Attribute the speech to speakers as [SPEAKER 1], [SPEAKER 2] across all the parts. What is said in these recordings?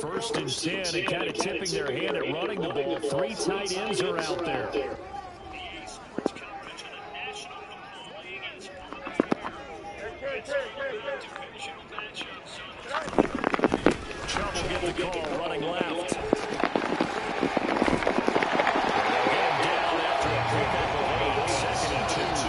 [SPEAKER 1] First and 10, and kind of tipping their hand at running the ball. Three tight ends are out there. Chubb will get the call, running left. They'll get him down after a pickup of 8, 2nd and 2.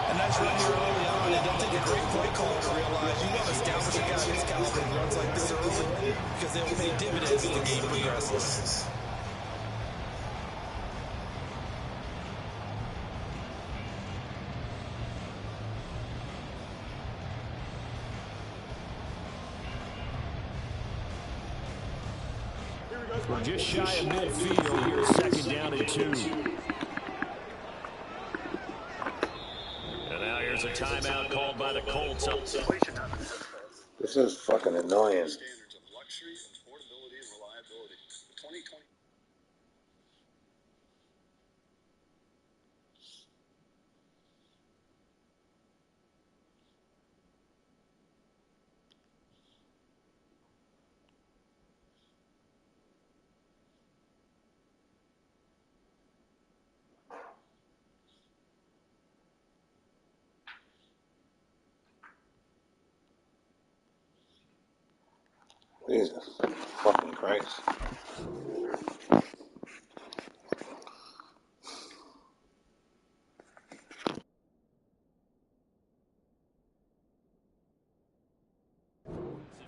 [SPEAKER 2] A nice run here early on. It doesn't take a great play caller to realize you want to establish a guy his caliber in runs like this early because they'll pay dividends as the game progresses.
[SPEAKER 1] We're just shy of midfield. Here's 2nd down and 2. And now here's a timeout called by the Colts.
[SPEAKER 3] This is fucking annoying. Jesus fucking Christ.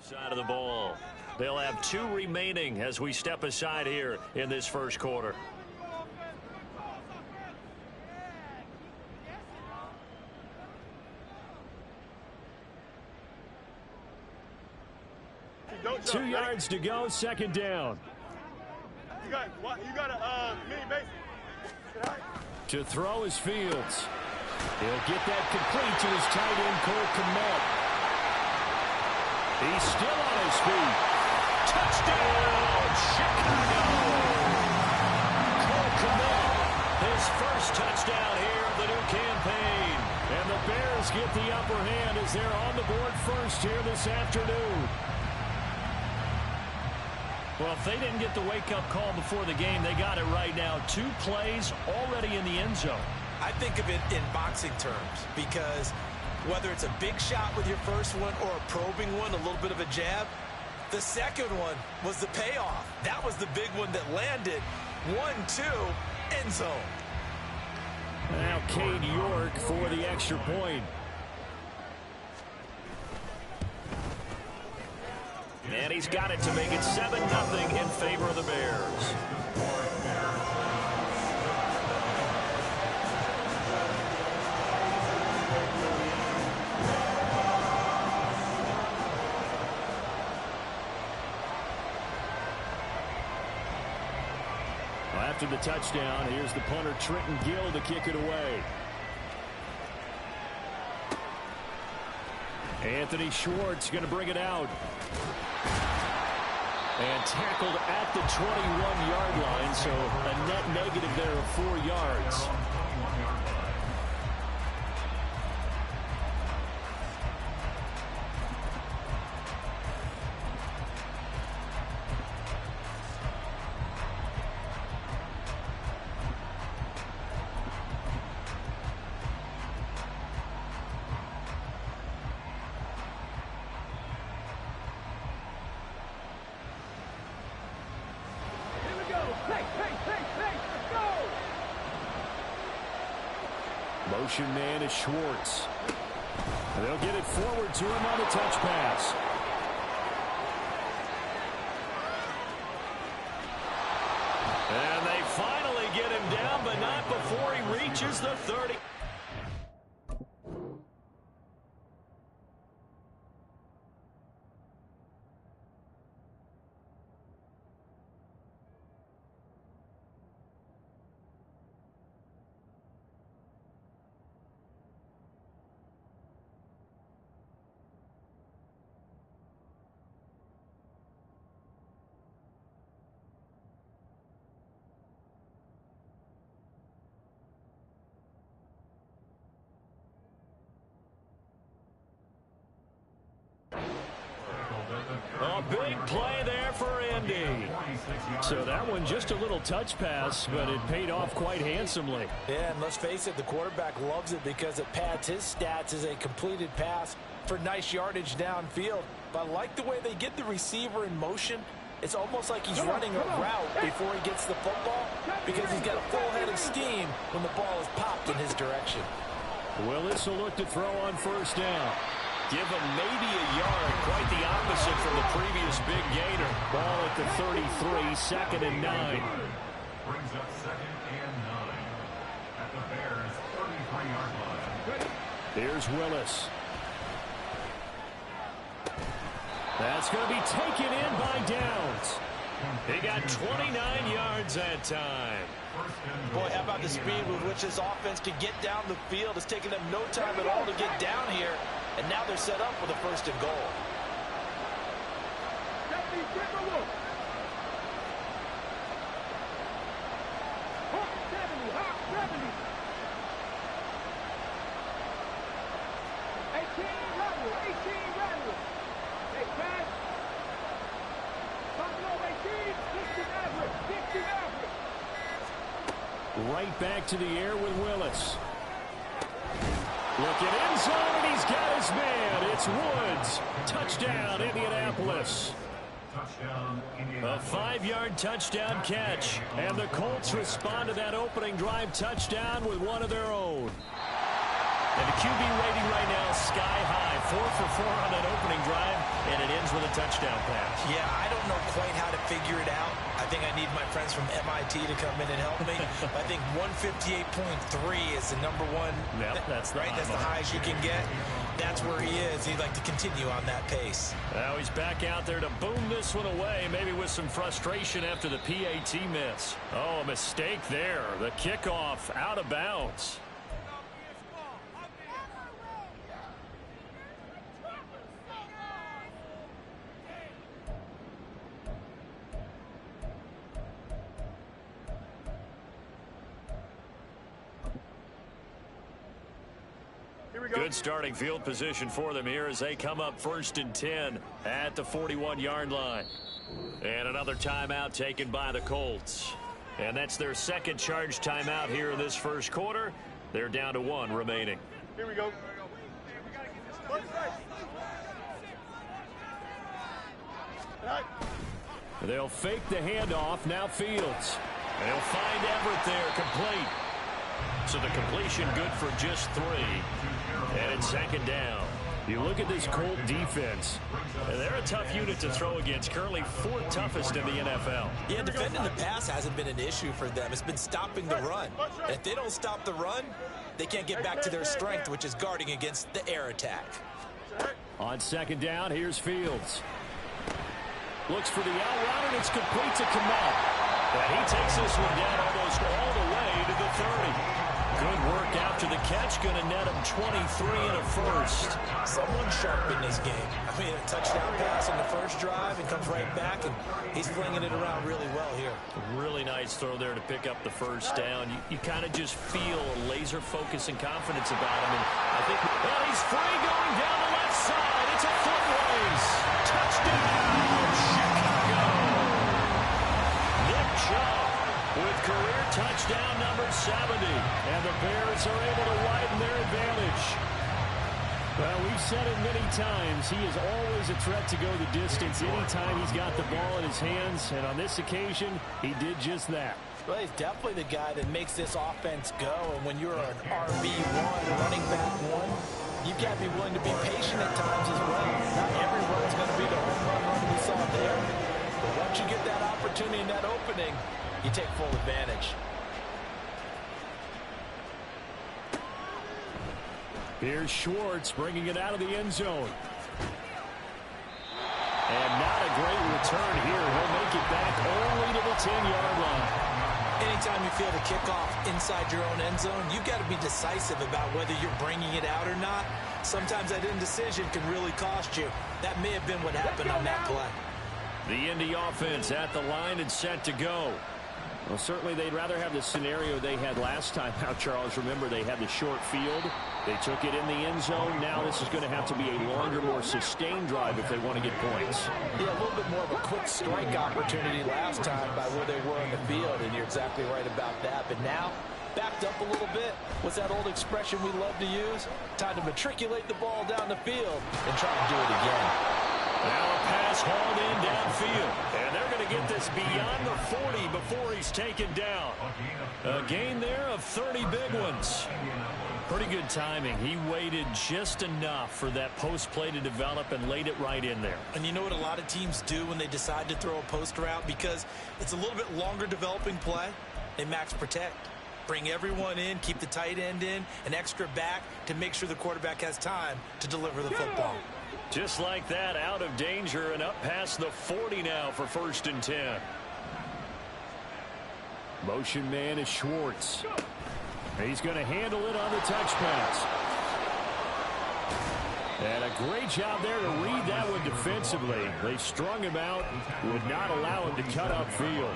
[SPEAKER 1] Side of the ball. They'll have 2 remaining as we step aside here in this first quarter. Two yards to go, 2nd down.
[SPEAKER 4] You got a mini base.
[SPEAKER 1] To throw is Fields. He'll get that complete to his tight end, Cole Kmet. He's still on his feet. Touchdown, Chicago! Cole Kmet, his first touchdown here of the new campaign. And the Bears get the upper hand as they're on the board first here this afternoon. Well, if they didn't get the wake-up call before the game, they got it right now. 2 plays already in the end zone.
[SPEAKER 2] I think of it in boxing terms because whether it's a big shot with your first one or a probing one, a little bit of a jab, the second one was the payoff. That was the big one that landed. 1-2, end zone.
[SPEAKER 1] Now Cade York for the extra point. And he's got it to make it 7-0 in favor of the Bears. Well, after the touchdown, here's the punter Trenton Gill to kick it away. Anthony Schwartz going to bring it out. And tackled at the 21-yard line, so a net negative there of 4 yards. Motion man is Schwartz. And they'll get it forward to him on the touch pass. And they finally get him down, but not before he reaches the 30. A big play there for Indy. So that one just a little touch pass, but it paid off quite handsomely.
[SPEAKER 2] Yeah, and let's face it, the quarterback loves it because it pads his stats as a completed pass for nice yardage downfield. But I like the way they get the receiver in motion. It's almost like he's running a route before he gets the football because he's got a full head of steam when the ball is popped in his direction.
[SPEAKER 1] Willis will look to throw on first down. Give him maybe a yard. Quite the opposite from the previous big gainer. Ball at the 33, 2nd and 9.
[SPEAKER 5] Brings up 2nd and 9 at the Bears' 33-yard line.
[SPEAKER 1] Here's Willis. That's going to be taken in by Downs. He got 29 yards that time.
[SPEAKER 2] Boy, how about the speed with which this offense can get down the field? It's taken them no time at all to get down here, and now they're set up with a 1st and goal.
[SPEAKER 1] Right back to the air with Willis. Look at end zone, and he's got his man. It's Woods. Touchdown, Indianapolis. A 5-yard touchdown catch. And the Colts respond to that opening drive touchdown with one of their own. And the QB rating right now sky high. 4 for 4 on that opening drive, and it ends with a touchdown pass.
[SPEAKER 2] Yeah, I don't know quite how to figure it out. I think I need my friends from MIT to come in and help me. I think 158.3 is the number one.
[SPEAKER 1] Yep, that's the
[SPEAKER 2] right. That's the highest you can get. That's where he is. He'd like to continue on that pace.
[SPEAKER 1] Now he's back out there to boom this one away, maybe with some frustration after the PAT miss. Oh, a mistake there. The kickoff out of bounds. Good starting field position for them here as they come up 1st and 10 at the 41-yard line. And another timeout taken by the Colts. And that's their 2nd charge timeout here in this 1st quarter. They're down to 1 remaining.
[SPEAKER 4] Here we go.
[SPEAKER 1] They'll fake the handoff. Now Fields. And he'll find Everett there, complete. So the completion good for just 3. And it's 2nd down. You look at this Colt defense, and they're a tough unit to throw against. Currently 4th toughest in the NFL.
[SPEAKER 2] Yeah, defending the pass hasn't been an issue for them. It's been stopping the run. And if they don't stop the run, they can't get back to their strength, which is guarding against the air attack.
[SPEAKER 1] On 2nd down, here's Fields. Looks for the out route, and it's complete to Kmet. And he takes this one down almost all the way to the 30. Good work after the catch. Going to net him 23 and a 1st.
[SPEAKER 2] Someone sharp in this game. I mean, a touchdown pass on the 1st drive and comes right back, and he's flinging it around really well here.
[SPEAKER 1] Really nice throw there to pick up the 1st down. You kind of just feel a laser focus and confidence about him. And I think, well, he's free going down the left side. It's a foot race. Touchdown, Chicago. Nick Chubb with career touchdown number 70. And the Bears are able to widen their advantage. Well, we've said it many times. He is always a threat to go the distance anytime he's got the ball in his hands. And on this occasion, he did just that.
[SPEAKER 2] Well, he's definitely the guy that makes this offense go. And when you're an RB1, running back 1, you've got to be willing to be patient at times as well. Not every run's going to be the home run we saw there. But once you get that opportunity and that opening, you take full advantage.
[SPEAKER 1] Here's Schwartz bringing it out of the end zone. And not a great return here. He'll make it back only to the 10-yard line.
[SPEAKER 2] Anytime you feel the kickoff inside your own end zone, you've got to be decisive about whether you're bringing it out or not. Sometimes that indecision can really cost you. That may have been what happened on that play.
[SPEAKER 1] The Indy offense at the line and set to go. Well, certainly they'd rather have the scenario they had last time out, Charles. Remember, they had the short field. They took it in the end zone. Now this is going to have to be a longer, more sustained drive if they want to get points.
[SPEAKER 2] Yeah, a little bit more of a quick strike opportunity last time by where they were in the field, and you're exactly right about that. But now, backed up a little bit. What's that old expression we love to use? Time to matriculate the ball down the field and try to do it again.
[SPEAKER 1] Now a pass hauled in downfield. And they're going to get this beyond the 40 before he's taken down. A gain there of 30 big ones. Pretty good timing. He waited just enough for that post play to develop and laid it right in there.
[SPEAKER 2] And you know what a lot of teams do when they decide to throw a post route? Because it's a little bit longer developing play, they max protect. Bring everyone in, keep the tight end in, an extra back to make sure the quarterback has time to deliver the football.
[SPEAKER 1] Just like that, out of danger and up past the 40 now for 1st and 10. Motion man is Schwartz. He's going to handle it on the touch pass. And a great job there to read that one defensively. They strung him out, would not allow him to cut upfield.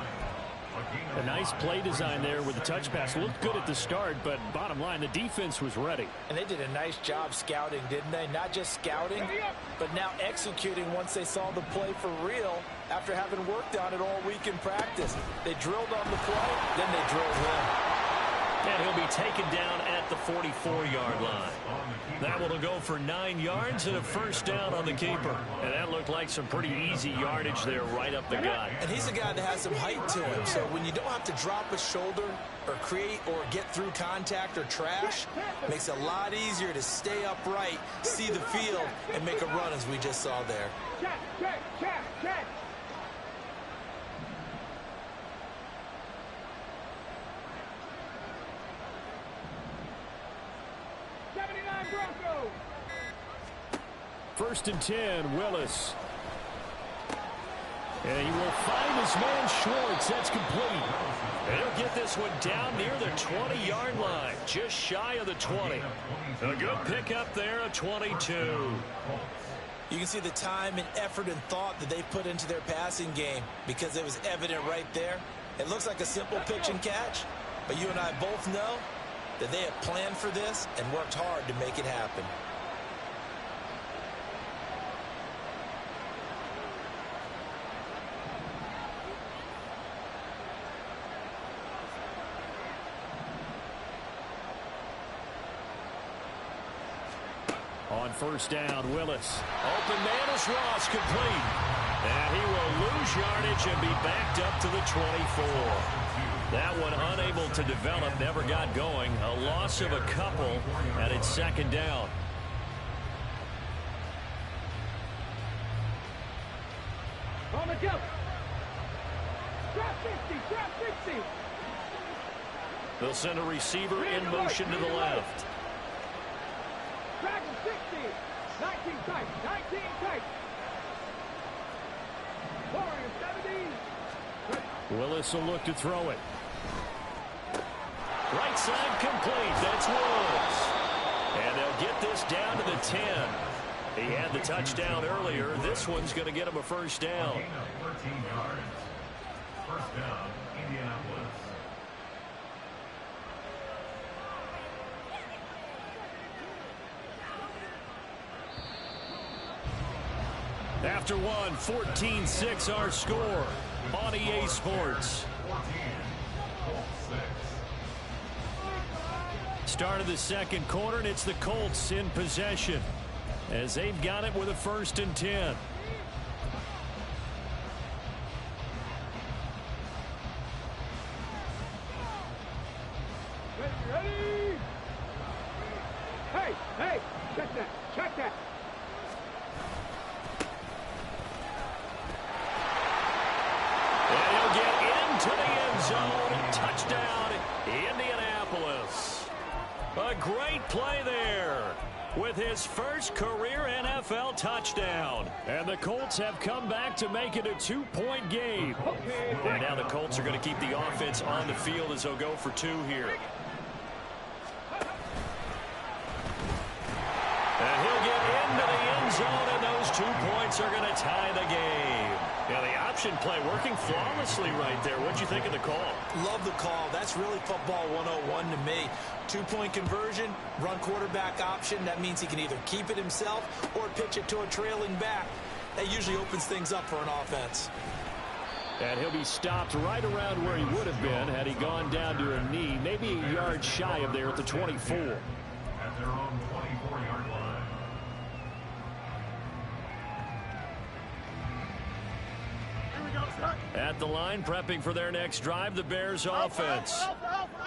[SPEAKER 1] A nice play design there with the touch pass. Looked good at the start, but bottom line, the defense was ready.
[SPEAKER 2] And they did a nice job scouting, didn't they? Not just scouting, but now executing once they saw the play for real after having worked on it all week in practice. They drilled on the play, then they drilled him.
[SPEAKER 1] And he'll be taken down at the 44-yard line. That one will go for 9 yards and a 1st down on the keeper. And that looked like some pretty easy yardage there right up the gut.
[SPEAKER 2] And he's a guy that has some height to him. So when you don't have to drop a shoulder or create or get through contact or trash, it makes it a lot easier to stay upright, see the field, and make a run as we just saw there.
[SPEAKER 4] Check. 79 Broncos.
[SPEAKER 1] 1st and 10, Willis. And he will find his man Schwartz. That's complete. And he'll get this one down near the 20-yard line, just shy of the 20. A good pickup there, a 22.
[SPEAKER 2] You can see the time and effort and thought that they put into their passing game because it was evident right there. It looks like a simple pitch and catch, but you and I both know that they have planned for this and worked hard to make it happen.
[SPEAKER 1] On 1st down, Willis. Open man is Ross, complete. And he will lose yardage and be backed up to the 24. That one unable to develop, never got going. A loss of a couple, and it's 2nd down.
[SPEAKER 4] On the jump. Trap 60.
[SPEAKER 1] They'll send a receiver in motion to the left.
[SPEAKER 4] Dragon 60. 19 tight. Warriors 70.
[SPEAKER 1] Willis will look to throw it. Right side complete. That's Woods. And they'll get this down to the 10. He had the touchdown earlier. This one's going to get him a 1st down.
[SPEAKER 5] 13 yards. 1st down, Indianapolis.
[SPEAKER 1] After one, 14-6 our score on EA Sports.
[SPEAKER 5] 14, Colts 6.
[SPEAKER 1] Start of the 2nd quarter, and it's the Colts in possession as they've got it with a 1st and 10.
[SPEAKER 4] Ready. Hey, check that.
[SPEAKER 1] And he'll get into the end zone. Touchdown, Indianapolis. A great play there with his first career NFL touchdown. And the Colts have come back to make it a 2-point game. And now the Colts are going to keep the offense on the field as they'll go for 2 here. And he'll get into the end zone, and those 2 points are going to tie the game. Yeah, the option play working flawlessly right there. What'd you think of the call?
[SPEAKER 2] Love the call. That's really football 101 to me. 2-point conversion, run quarterback option. That means he can either keep it himself or pitch it to a trailing back. That usually opens things up for an offense.
[SPEAKER 1] And he'll be stopped right around where he would have been had he gone down to a knee, maybe a yard shy of there at the 24.
[SPEAKER 5] At their own 24-yard line.
[SPEAKER 1] At the line, prepping for their next drive, the Bears offense.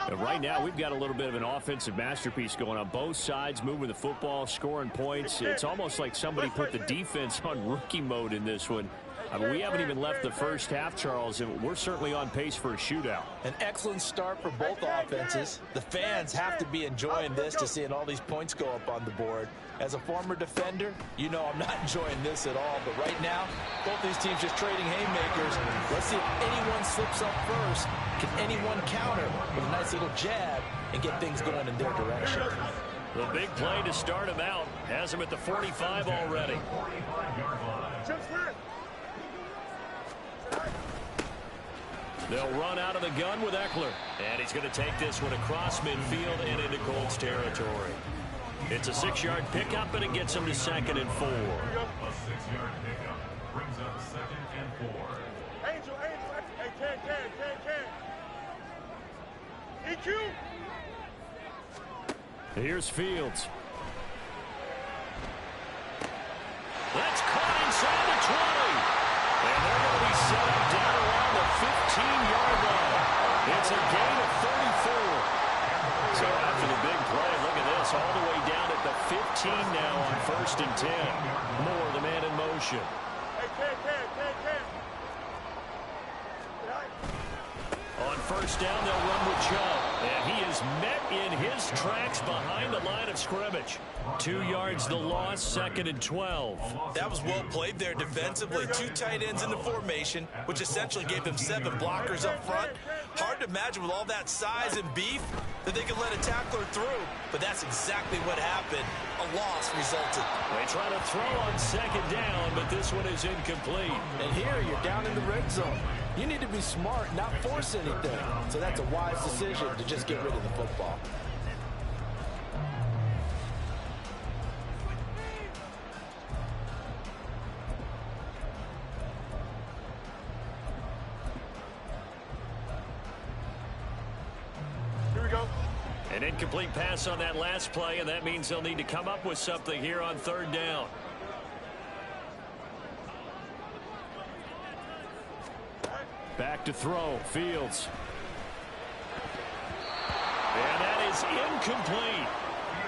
[SPEAKER 1] And right now, we've got a little bit of an offensive masterpiece going on both sides, moving the football, scoring points. It's almost like somebody put the defense on rookie mode in this one. I mean, we haven't even left the first half, Charles, and we're certainly on pace for a shootout.
[SPEAKER 2] An excellent start for both offenses. The fans have to be enjoying this to seeing all these points go up on the board. As a former defender, you know I'm not enjoying this at all. But right now, both these teams just trading haymakers. Let's see if anyone slips up first. Can anyone counter with a nice little jab and get things going in their direction?
[SPEAKER 1] The big play to start him out has him at the 45 already.
[SPEAKER 5] 45-yard line.
[SPEAKER 1] They'll run out of the gun with Eckler. And he's going to take this one across midfield and into Colts territory. It's a 6-yard pickup, and it gets him to 2nd and 4.
[SPEAKER 5] A 6-yard pickup brings up 2nd and 4.
[SPEAKER 4] Angel, hey, can. EQ.
[SPEAKER 1] Here's Fields. That's caught inside the 20. And they're going to be set up down around the 15-yard line. It's a gain of 34. So after the big play, look at this, all the way down at the 15 now on 1st and 10. Moore, the man in motion.
[SPEAKER 4] Hey, can.
[SPEAKER 1] On 1st down, they'll run with Chubb. And he is met in his tracks behind the line of scrimmage. 2 yards the loss, 2nd and 12.
[SPEAKER 2] That was well played there defensively. 2 tight ends in the formation, which essentially gave them 7 blockers up front. Hard to imagine with all that size and beef that they could let a tackler through. But that's exactly what happened. A loss resulted.
[SPEAKER 1] They try to throw on 2nd down, but this one is incomplete.
[SPEAKER 2] And here you're down in the red zone. You need to be smart, not force anything. So that's a wise decision to just get rid of the football.
[SPEAKER 4] Here we go.
[SPEAKER 1] An incomplete pass on that last play, and that means they'll need to come up with something here on 3rd down. Back to throw, Fields. And that is incomplete.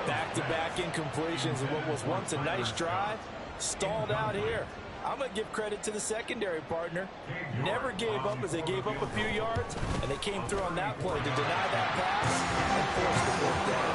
[SPEAKER 2] Back-to-back incompletions in what was once a nice drive. Stalled out here. I'm going to give credit to the secondary partner. Never gave up as they gave up a few yards, and they came through on that play to deny that pass and force the fourth down.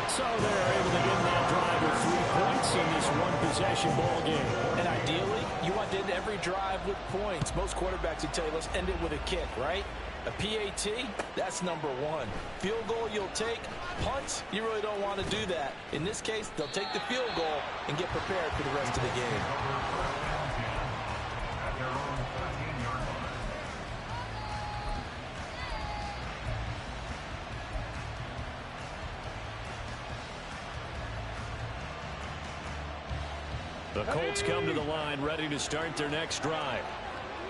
[SPEAKER 1] So they're able to get that drive with 3 points in this one-possession ball game.
[SPEAKER 2] And ideally, you want to end every drive with points. Most quarterbacks would tell you, let's end it with a kick, right? A PAT, that's number 1. Field goal you'll take. Punts, you really don't want to do that. In this case, they'll take the field goal and get prepared for the rest of the game.
[SPEAKER 5] At their own 13-yard line.
[SPEAKER 1] The Colts come to the line, ready to start their next drive.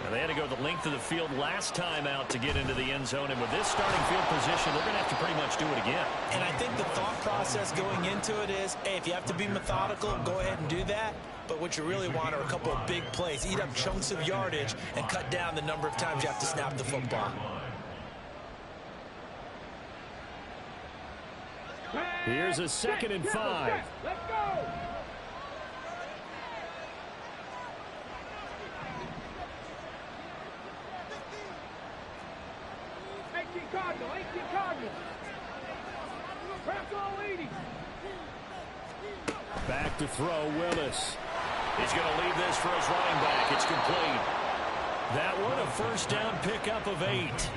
[SPEAKER 1] And they had to go the length of the field last time out to get into the end zone. And with this starting field position, they're going to have to pretty much do it again.
[SPEAKER 2] And I think the thought process going into it is, hey, if you have to be methodical, go ahead and do that. But what you really want are a couple of big plays. Eat up chunks of yardage and cut down the number of times you have to snap the football.
[SPEAKER 1] Here's a 2nd and 5.
[SPEAKER 4] Let's go. 18 Cardinal. Press all 80.
[SPEAKER 1] Back to throw, Willis. He's going to leave this for his running back. It's complete. That one, a first down pickup of 8.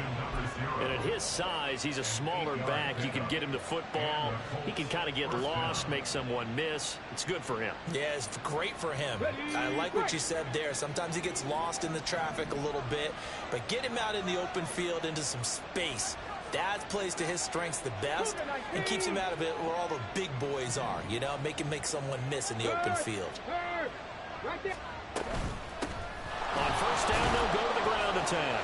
[SPEAKER 1] And at his size, he's a smaller back. You can get him to football. He can kind of get lost, make someone miss. It's good for him.
[SPEAKER 2] Yeah, it's great for him. I like what you said there. Sometimes he gets lost in the traffic a little bit, but get him out in the open field into some space. That plays to his strengths the best and keeps him out of it where all the big boys are. You know, make him make someone miss in the open field.
[SPEAKER 1] On first down, they'll go to the ground attack.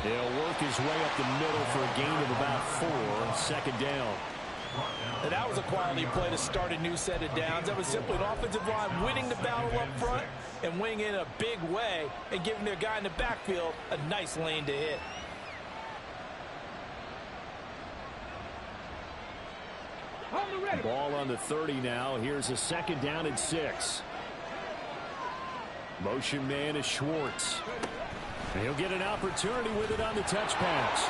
[SPEAKER 1] He'll work his way up the middle for a gain of about 4, second down.
[SPEAKER 2] And that was a quality play to start a new set of downs. That was simply an offensive line winning the battle up front and winning in a big way and giving their guy in the backfield a nice lane to hit.
[SPEAKER 1] Ball on the 30 now. Here's a second down and 6. Motion man is Schwartz. And he'll get an opportunity with it on the touch pass.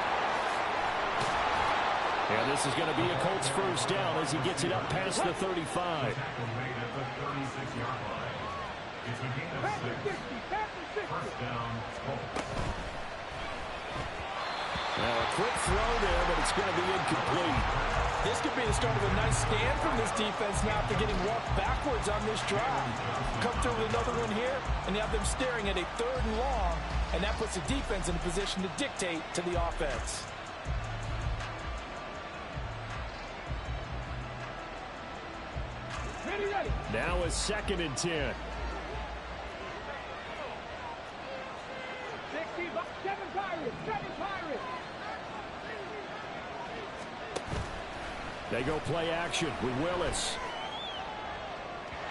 [SPEAKER 1] And this is going to be a Colts first down as he gets it up past the 35. Now a quick throw there, but it's going to be incomplete.
[SPEAKER 2] This could be the start of a nice stand from this defense now after getting walked backwards on this drive. Come through with another one here, and you have them staring at a 3rd and long, and that puts the defense in a position to dictate to the offense.
[SPEAKER 1] Now a 2nd and 10.
[SPEAKER 6] 7 Pirates.
[SPEAKER 1] They go play action with Willis.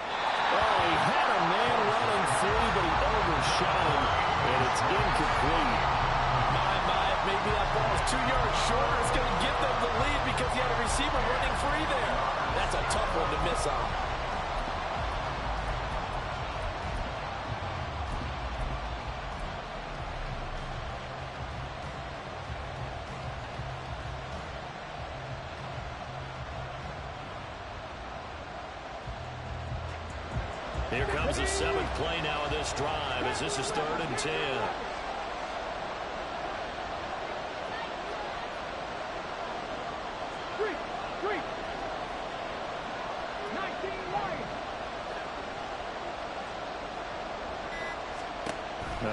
[SPEAKER 1] Oh, he had a man running free, but he overshot him, and it's incomplete.
[SPEAKER 2] Maybe that ball is 2 yards shorter. It's going to give them the lead because he had a receiver running free there. That's a tough one to miss on.
[SPEAKER 1] Here comes the 7th play now of this drive as this is 3rd and 10.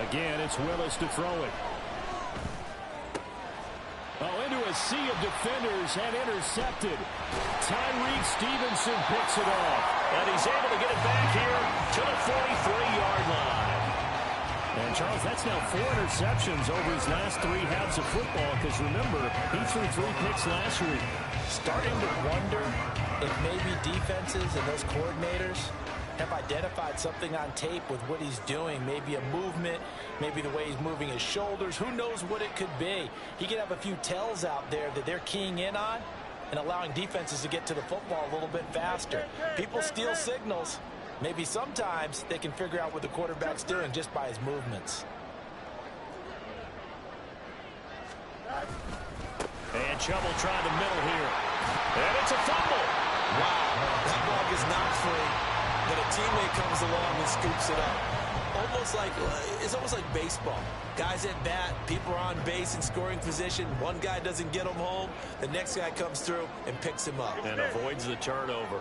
[SPEAKER 1] Again, it's Willis to throw it. Oh, into a sea of defenders and intercepted. Tyreek Stevenson picks it off. And he's able to get it back here to the 43-yard line. And, Charles, that's now 4 interceptions over his last 3 halves of football because, remember, he threw 3 picks last week.
[SPEAKER 2] Starting to wonder if maybe defenses and those coordinators have identified something on tape with what he's doing. Maybe a movement, maybe the way he's moving his shoulders. Who knows what it could be? He could have a few tells out there that they're keying in on and allowing defenses to get to the football a little bit faster. People steal signals. Maybe sometimes they can figure out what the quarterback's doing just by his movements.
[SPEAKER 1] And Chubb will try the middle here. And it's a fumble.
[SPEAKER 2] Wow, that ball is not free, but a teammate comes along and scoops it up. It's almost like baseball. Guys at bat, people are on base in scoring position. One guy doesn't get him home. The next guy comes through and picks him up.
[SPEAKER 1] And avoids the turnover.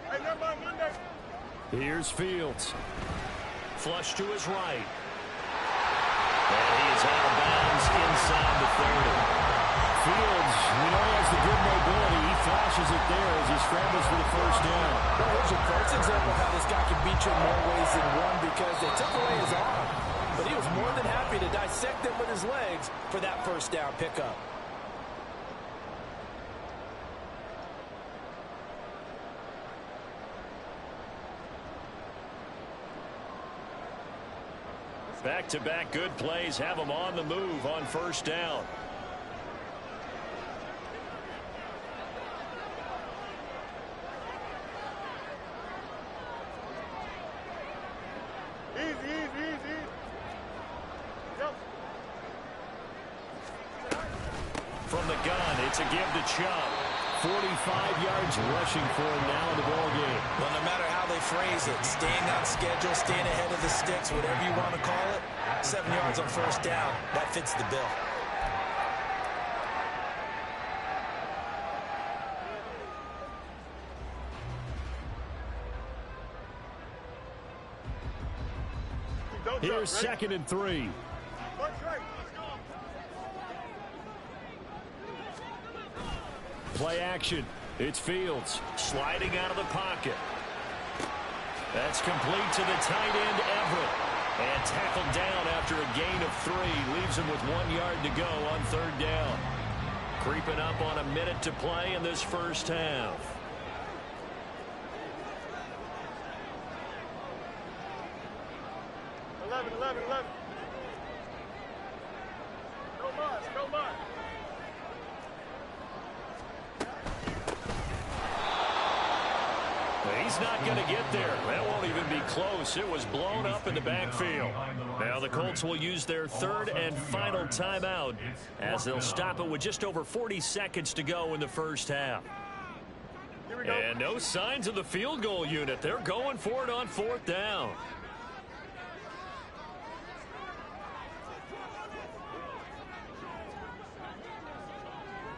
[SPEAKER 4] Hey, never mind, Monday.
[SPEAKER 1] Here's Fields. Flush to his right. And he is out of bounds inside the 30. Fields, he has the good mobility. He flashes it there as he scrambles for the first down.
[SPEAKER 2] Well, here's a first example of how this guy can beat you in more ways than one because they took away his arm. But he was more than happy to dissect them with his legs for that first down pickup.
[SPEAKER 1] Back-to-back good plays have him on the move on first down.
[SPEAKER 4] Easy. Yep.
[SPEAKER 1] From the gun, it's a give to Chubb. 45 yards rushing for him now in the ball game.
[SPEAKER 2] Well, no matter how they phrase it, staying on schedule, staying ahead of the sticks, whatever you want to call it, 7 yards on first down, that fits the bill.
[SPEAKER 1] Here's 2nd and 3. Play action. It's Fields sliding out of the pocket. That's complete to the tight end, Everett. And tackled down after a gain of 3. Leaves him with 1 yard to go on 3rd down. Creeping up on a minute to play in this first half. He's not going to get there. That won't even be close. It was blown up in the backfield. Now the Colts will use their 3rd and final timeout as they'll stop it with just over 40 seconds to go in the first half. And no signs of the field goal unit. They're going for it on 4th down.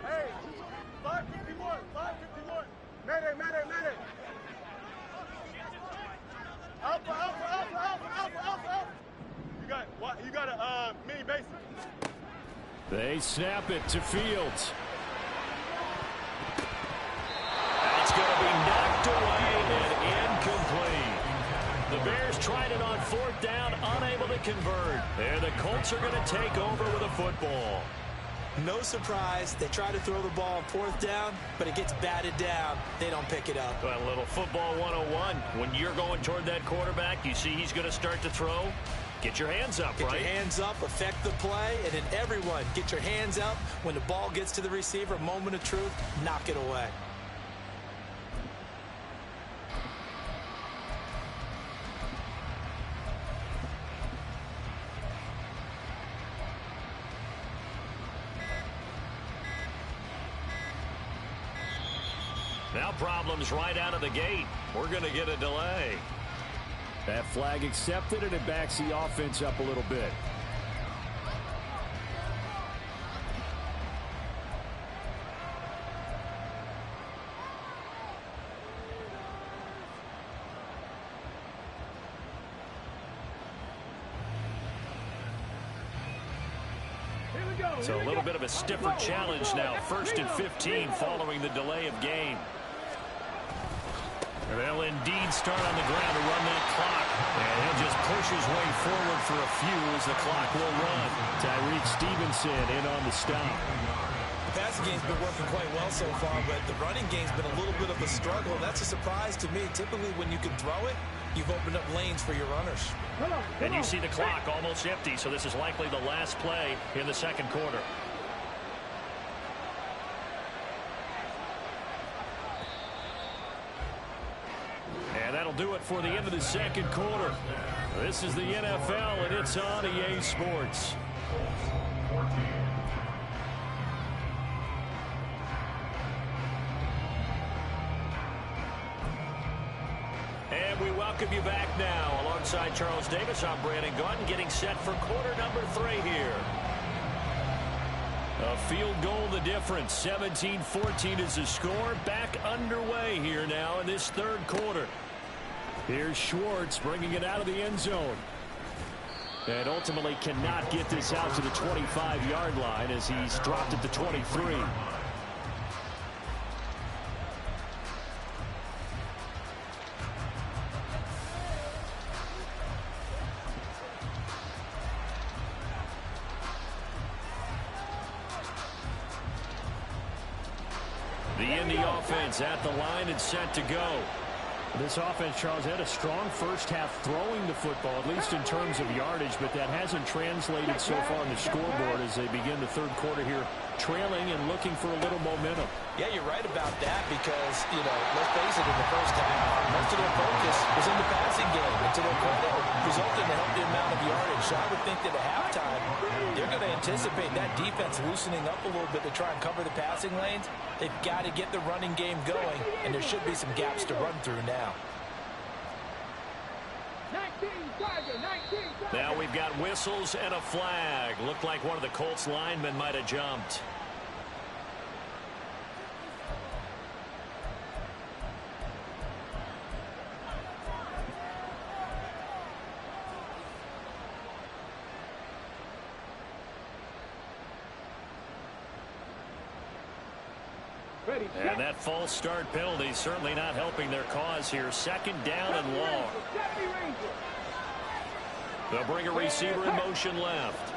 [SPEAKER 4] Hey, 551, 551. Mayday. Alpha. You got a mini base.
[SPEAKER 1] They snap it to Fields. That's going to be knocked away and incomplete. The Bears tried it on 4th down, unable to convert. And the Colts are going to take over with a football.
[SPEAKER 2] No surprise, they try to throw the ball on 4th down, but it gets batted down. They don't pick it up.
[SPEAKER 1] Well, a little football 101. When you're going toward that quarterback, you see he's going to start to throw. Get your hands up,
[SPEAKER 2] right?
[SPEAKER 1] Get
[SPEAKER 2] your hands up, affect the play, and then everyone get your hands up. When the ball gets to the receiver, moment of truth, knock it away.
[SPEAKER 1] Now problems right out of the gate. We're going to get a delay. That flag accepted, and it backs the offense up a little bit. So a little bit of a stiffer challenge now. 1st and 15 following the delay of game. They'll indeed start on the ground to run that clock. And he'll just push his way forward for a few as the clock will run. Tyreek Stevenson in on the stop.
[SPEAKER 2] The passing game's been working quite well so far, but the running game's been a little bit of a struggle. And that's a surprise to me. Typically, when you can throw it, you've opened up lanes for your runners.
[SPEAKER 1] And you see the clock almost empty, so this is likely the last play in the 2nd quarter. And that'll do it for the end of the 2nd quarter. This is the NFL, and it's on EA Sports. And we welcome you back now. Alongside Charles Davis, I'm Brandon Gaudin, getting set for quarter number 3 here. A field goal the difference. 17-14 is the score. Back underway here now in this 3rd quarter. Here's Schwartz bringing it out of the end zone. And ultimately cannot get this out to the 25-yard line as he's dropped it to 23. The Indy offense at the line and set to go. This offense, Charles, had a strong first half throwing the football, at least in terms of yardage, but that hasn't translated so far on the scoreboard as they begin the 3rd quarter here, trailing and looking for a little momentum.
[SPEAKER 2] Yeah, you're right about that because, let's face it, in the first half, most of their focus was in the passing game. And to their credit, it resulted in a healthy amount of yardage. So I would think that at halftime, they're going to anticipate that defense loosening up a little bit to try and cover the passing lanes. They've got to get the running game going, and there should be some gaps to run through now.
[SPEAKER 1] Now we've got whistles and a flag. Looked like one of the Colts linemen might have jumped. And that false start penalty certainly not helping their cause here. Second down and long. They'll bring a receiver in motion left.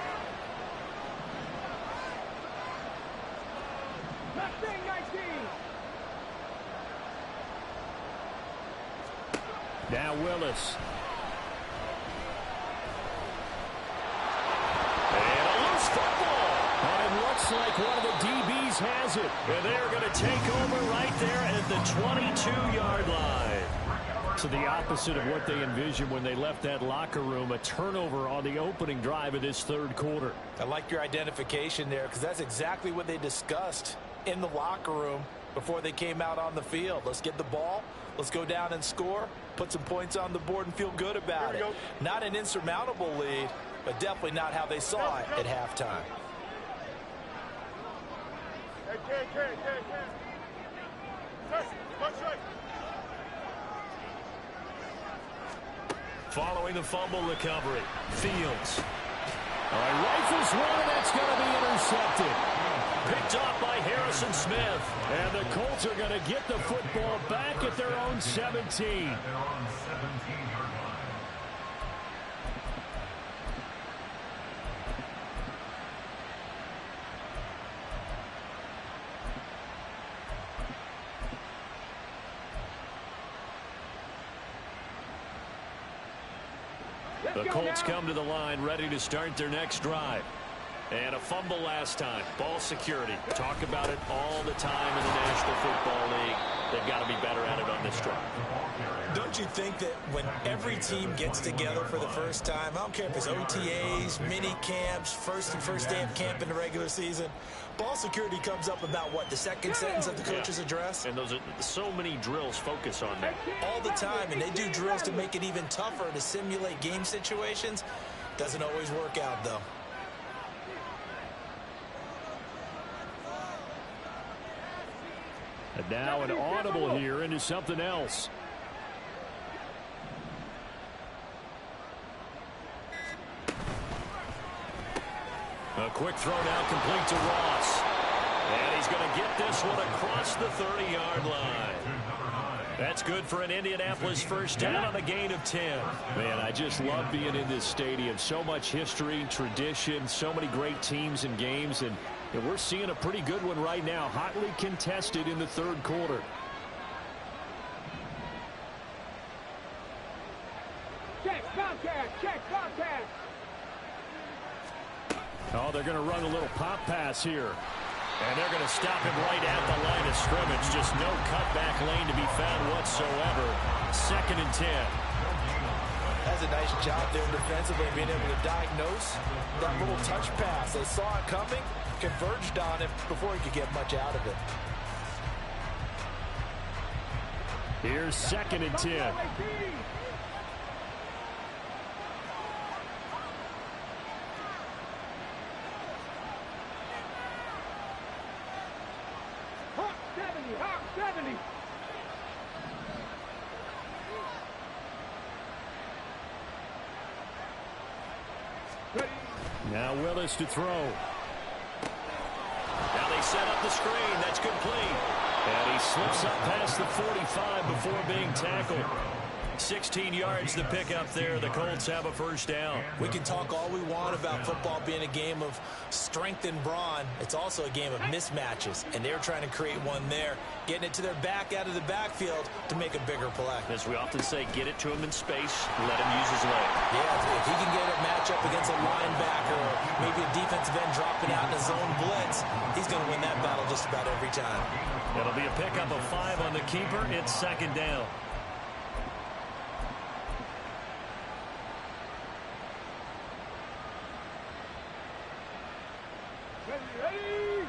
[SPEAKER 1] Now Willis. And a loose football. And it looks like one of the DBs has it. And they're going to take over right there at the 22-yard line. So the opposite of what they envisioned when they left that locker room, a turnover on the opening drive of this third quarter.
[SPEAKER 2] I like your identification there because that's exactly what they discussed in the locker room before they came out on the field. Let's get the ball. Let's go down and score, put some points on the board, and feel good about it. Not an insurmountable lead, but definitely not how they saw it at halftime.
[SPEAKER 1] Following the fumble recovery, Fields. Rifles one, and that's going to be intercepted. Picked off by Harrison Smith. And the Colts are going to get the football back at their own 17.
[SPEAKER 5] Their own 17-yard line.
[SPEAKER 1] The Colts come to the line ready to start their next drive. And a fumble last time. Ball security. Talk about it all the time in the National Football League. They've got to be better at it on this drive.
[SPEAKER 2] Don't you think that when every team gets together for the first time, I don't care if it's OTAs, mini camps, first day of camp in the regular season, ball security comes up about what, the second sentence of the coach's address?
[SPEAKER 1] And those are so many drills focus on that.
[SPEAKER 2] All the time, and they do drills to make it even tougher to simulate game situations. Doesn't always work out, though.
[SPEAKER 1] And now an audible here into something else. A quick throw now complete to Ross. And he's going to get this one across the 30-yard line. That's good for an Indianapolis first down on a gain of 10. Man, I just love being in this stadium. So much history, tradition, so many great teams and games. And we're seeing a pretty good one right now, hotly contested in the third quarter.
[SPEAKER 6] Check contact.
[SPEAKER 1] Oh, they're going to run a little pop pass here. And they're going to stop him right at the line of scrimmage. Just no cutback lane to be found whatsoever. 2nd and 10.
[SPEAKER 2] That's a nice job there defensively, being able to diagnose that little touch pass. They saw it coming, converged on it before he could get much out of it.
[SPEAKER 1] Here's 2nd and 10.
[SPEAKER 6] Hawk 70.
[SPEAKER 1] Now Willis to throw. Now they set up the screen. That's complete. And he slips up past the 45 before being tackled. 16 yards to pick up there. The Colts have a first down.
[SPEAKER 2] We can talk all we want about football being a game of strength and brawn. It's also a game of mismatches, and they're trying to create one there, getting it to their back out of the backfield to make a bigger play.
[SPEAKER 1] As we often say, get it to him in space, let him use his leg.
[SPEAKER 2] Yeah, if he can get a matchup up against a linebacker or maybe a defensive end dropping out in a zone blitz, he's going to win that battle just about every time.
[SPEAKER 1] It'll be a pickup of 5 on the keeper. It's second down.
[SPEAKER 6] Ready?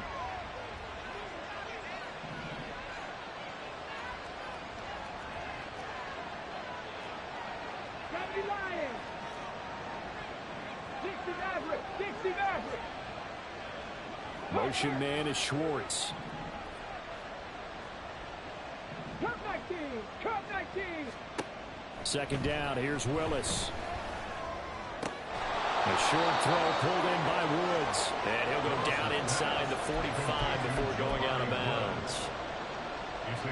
[SPEAKER 6] Johnny Lions. Dixie Maverick. Dixie Maverick.
[SPEAKER 1] Motion man is Schwartz.
[SPEAKER 6] Cup 19. Cup 19.
[SPEAKER 1] Second down. Here's Willis. A short throw pulled in by Woods. And he'll go down inside the 45 before going out of bounds.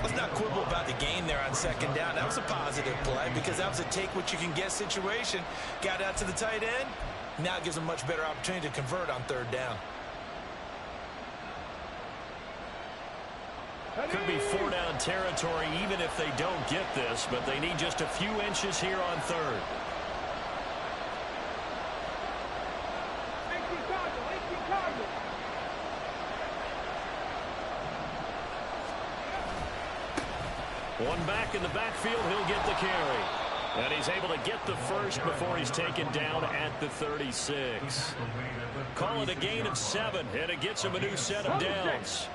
[SPEAKER 2] Let's not quibble about the gain there on second down. That was a positive play because that was a take-what-you-can-get situation. Got out to the tight end. Now it gives them a much better opportunity to convert on third down.
[SPEAKER 1] Could be 4-down territory even if they don't get this, but they need just a few inches here on third. One back in the backfield, he'll get the carry. And he's able to get the first before he's taken down at the 36. Call it a gain of 7, and it gets him a new set of downs.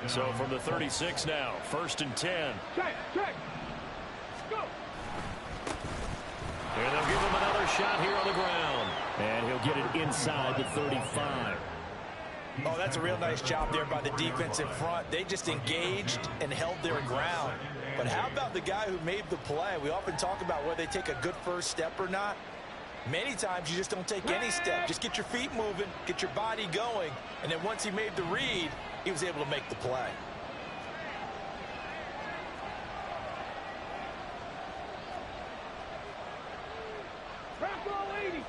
[SPEAKER 1] So from the 36 now, 1st and 10.
[SPEAKER 6] Check. Go.
[SPEAKER 1] And they'll give him another shot here on the ground. And he'll get it inside the 35.
[SPEAKER 2] Oh, that's a real nice job there by the defense in front. They just engaged and held their ground. But how about the guy who made the play? We often talk about whether they take a good first step or not. Many times you just don't take any step. Just get your feet moving, get your body going, and then once he made the read, he was able to make the play.
[SPEAKER 6] Bronco 80.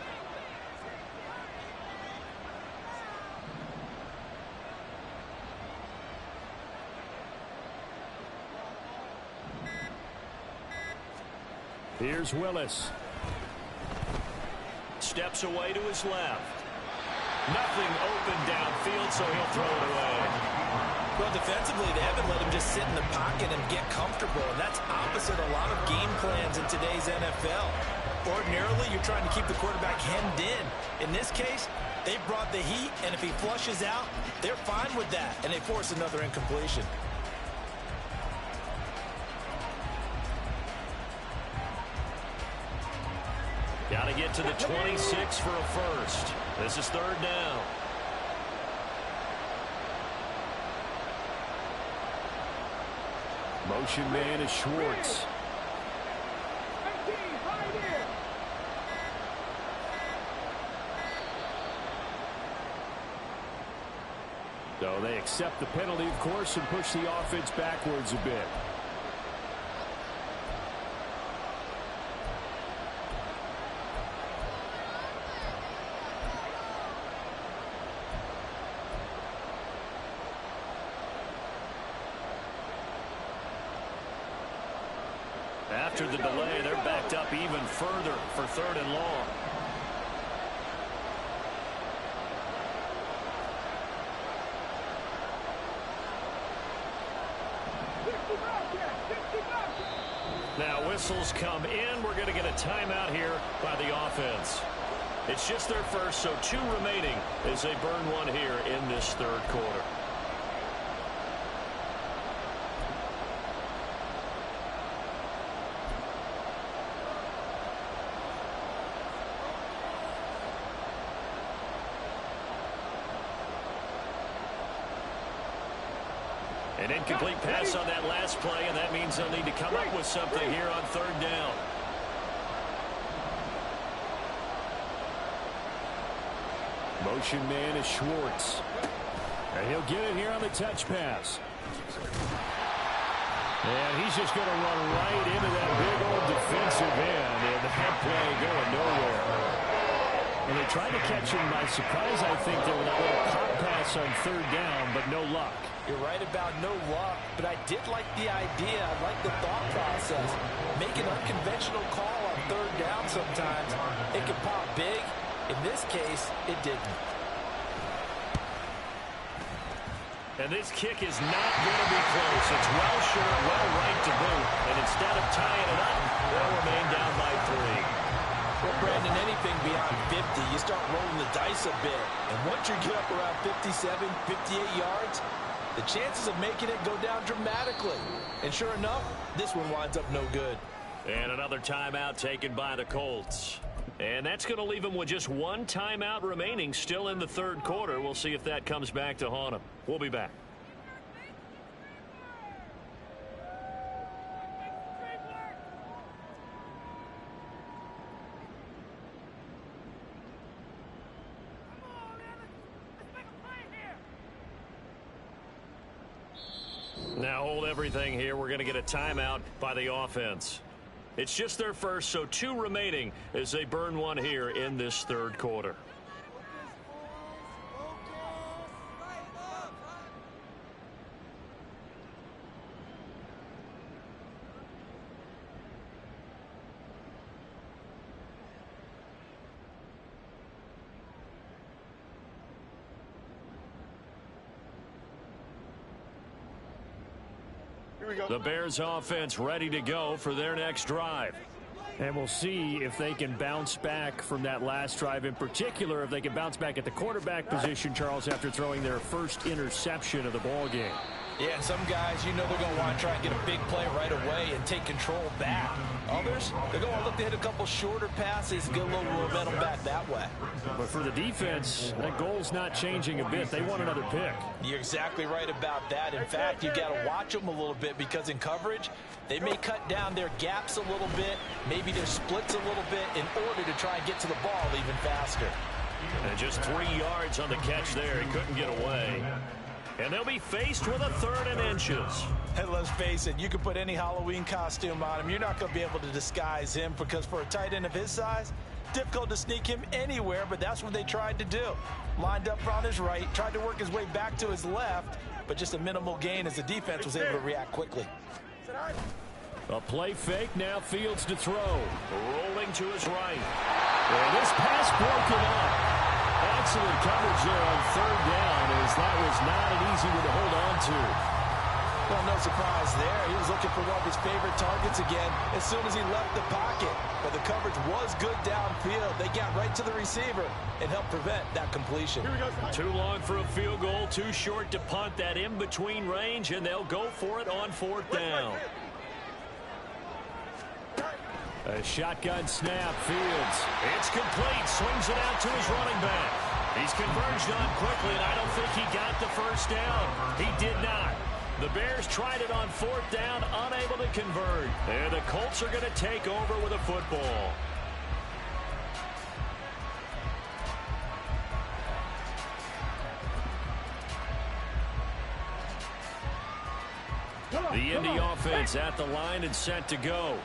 [SPEAKER 1] Here's Willis. Steps away to his left. Nothing open downfield, so he'll throw it away.
[SPEAKER 2] Well, defensively, they haven't let him just sit in the pocket and get comfortable, and that's opposite a lot of game plans in today's NFL. Ordinarily, you're trying to keep the quarterback hemmed in. In this case, they brought the heat, and if he flushes out, they're fine with that, and they force another incompletion.
[SPEAKER 1] Got to get to the 26 for a first. This is third down. Motion man is Schwartz.
[SPEAKER 6] 19, right here.
[SPEAKER 1] So they accept the penalty, of course, and push the offense backwards a bit. After the delay, they're backed up even further for third and long. Now whistles come in. We're going to get a timeout here by the offense. It's just their first, so 2 remaining as they burn one here in this third quarter. An incomplete pass on that last play, and that means they'll need to come up with something here on third down. Motion man is Schwartz. And he'll get it here on the touch pass. And he's just going to run right into that big old defensive end, and that play going nowhere. And they tried to catch him by surprise, I think, there with that little pop pass on third down, but no luck.
[SPEAKER 2] You're right about no luck, but I did like the idea. I like the thought process. Make an unconventional call on third down sometimes. It can pop big, In this case, it didn't.
[SPEAKER 1] And this kick is not going to be close. It's well short, well right to boot. And instead of tying it up, they'll remain down by 3.
[SPEAKER 2] Well, Brandon, anything beyond 50, you start rolling the dice a bit. And once you get up around 57, 58 yards, the chances of making it go down dramatically. And sure enough, this one winds up no good.
[SPEAKER 1] And another timeout taken by the Colts. And that's going to leave them with just one timeout remaining still in the third quarter. We'll see if that comes back to haunt them. We'll be back. Now hold everything here. We're going to get a timeout by the offense. It's just their first, so 2 remaining as they burn one here in this third quarter. The Bears offense ready to go for their next drive. And we'll see if they can bounce back from that last drive. In particular, if they can bounce back at the quarterback position, Charles, after throwing their first interception of the ball game.
[SPEAKER 2] Yeah, some guys, you know they're going to want to try and get a big play right away and take control back. Others, they're going to look to hit a couple shorter passes and get a little momentum back that way.
[SPEAKER 1] But for the defense, that goal's not changing a bit. They want another pick.
[SPEAKER 2] You're exactly right about that. In fact, you've got to watch them a little bit because in coverage, they may cut down their gaps a little bit, maybe their splits a little bit in order to try and get to the ball even faster.
[SPEAKER 1] And just 3 yards on the catch there. He couldn't get away. And they'll be faced with a 3rd and inches.
[SPEAKER 2] And let's face it, you can put any Halloween costume on him. You're not going to be able to disguise him because for a tight end of his size, difficult to sneak him anywhere, but that's what they tried to do. Lined up on his right, tried to work his way back to his left, but just a minimal gain as the defense was able to react quickly.
[SPEAKER 1] A play fake, now Fields to throw. Rolling to his right. And this pass broken up. Excellent coverage there on 3rd down, as that was not an easy one to hold on to.
[SPEAKER 2] Well, no surprise there. He was looking for one of his favorite targets again as soon as he left the pocket. But the coverage was good downfield. They got right to the receiver and helped prevent that completion.
[SPEAKER 1] Too long for a field goal, too short to punt that in-between range, and they'll go for it on 4th down. A shotgun snap, Fields. It's complete, swings it out to his running back. He's converged on quickly, and I don't think he got the first down. He did not. The Bears tried it on 4th down, unable to convert. And the Colts are going to take over with a football. The Indy offense at the line and set to go.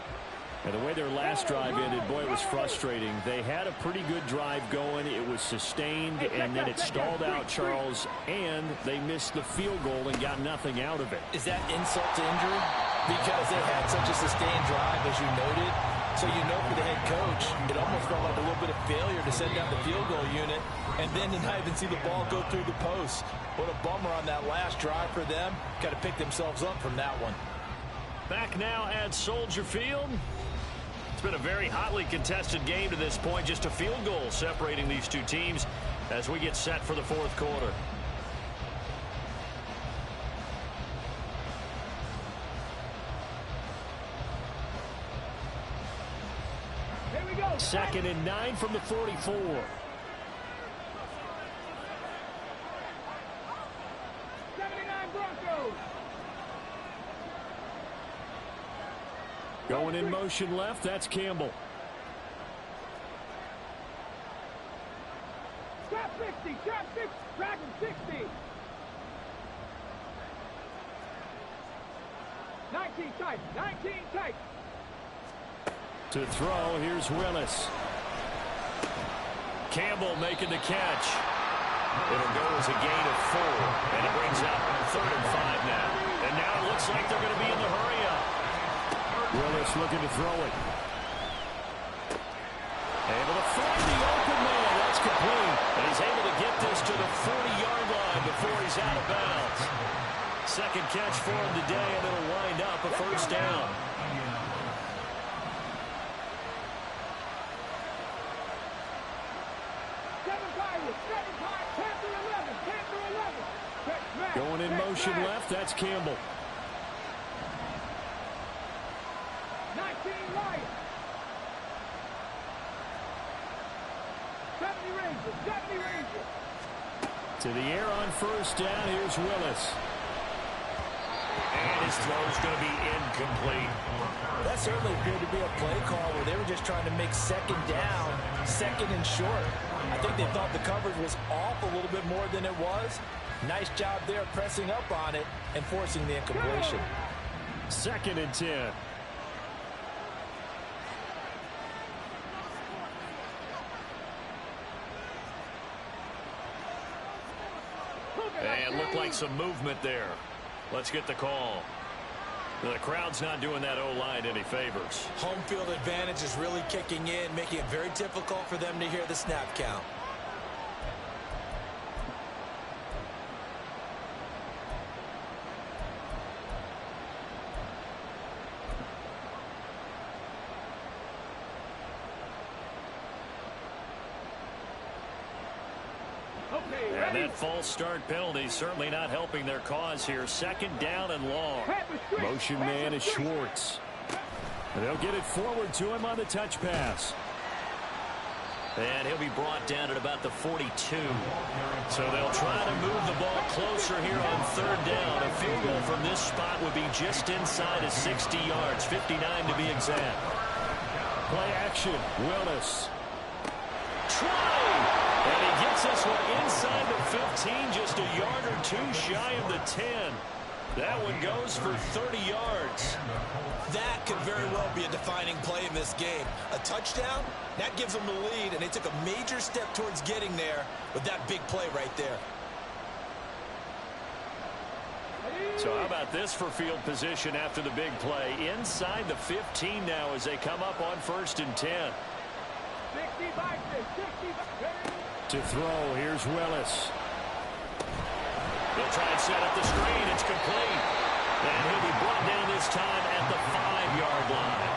[SPEAKER 1] And the way their last drive ended, boy, it was frustrating. They had a pretty good drive going. It was sustained, and then it stalled out, Charles, and they missed the field goal and got nothing out of it.
[SPEAKER 2] Is that insult to injury? Because they had such a sustained drive, as you noted. So you know for the head coach, it almost felt like a little bit of failure to send down the field goal unit, and then to not even see the ball go through the post. What a bummer on that last drive for them. Got to pick themselves up from that one.
[SPEAKER 1] Back now at Soldier Field. It's been a very hotly contested game to this point. Just a field goal separating these two teams as we get set for the 4th quarter.
[SPEAKER 6] Here we go.
[SPEAKER 1] 2nd and 9 from the 44.
[SPEAKER 6] Broncos.
[SPEAKER 1] Going in motion left, that's Campbell.
[SPEAKER 6] Trap 60, trap 60, trap 60. 19 tight, 19 tight.
[SPEAKER 1] To throw, here's Willis. Campbell making the catch. It'll go as a gain of 4, and it brings out 3rd and 5 now. And now it looks like they're going to be in the hurry-up. Willis looking to throw it. Able to find the open man. That's complete. And he's able to get this to the 40-yard line before he's out of bounds. Second catch for him today, and it'll wind up a first down. Going in motion left, that's Campbell.
[SPEAKER 6] 19 Lions. 70 Rangers. 70 Rangers.
[SPEAKER 1] To the air on first down, here's Willis.
[SPEAKER 2] And his throw is going to be incomplete. That certainly appeared to be a play call where they were just trying to make second down, second and short. I think they thought the coverage was off a little bit more than it was. Nice job there pressing up on it and forcing the incompletion.
[SPEAKER 1] 2nd and 10. And looked like some movement there. Let's get the call. The crowd's not doing that O-line any favors.
[SPEAKER 2] Home field advantage is really kicking in, making it very difficult for them to hear the snap count.
[SPEAKER 1] And that false start penalty certainly not helping their cause here. 2nd down and long. Motion man is Schwartz. And they'll get it forward to him on the touch pass. And he'll be brought down at about the 42. So they'll try to move the ball closer here on 3rd down. A field goal from this spot would be just inside of 60 yards, 59 to be exact. Play action, Willis. Try! And he gets this one inside the 15, just a yard or two shy of the 10. That one goes for 30 yards.
[SPEAKER 2] That could very well be a defining play in this game. A touchdown, that gives them the lead, and they took a major step towards getting there with that big play right there.
[SPEAKER 1] So how about this for field position after the big play? Inside the 15 now as they come up on 1st and 10.
[SPEAKER 6] 60 by 60.
[SPEAKER 1] To throw, here's Willis. They'll try and set up the screen. It's complete. And he'll be brought down this time at the 5-yard line.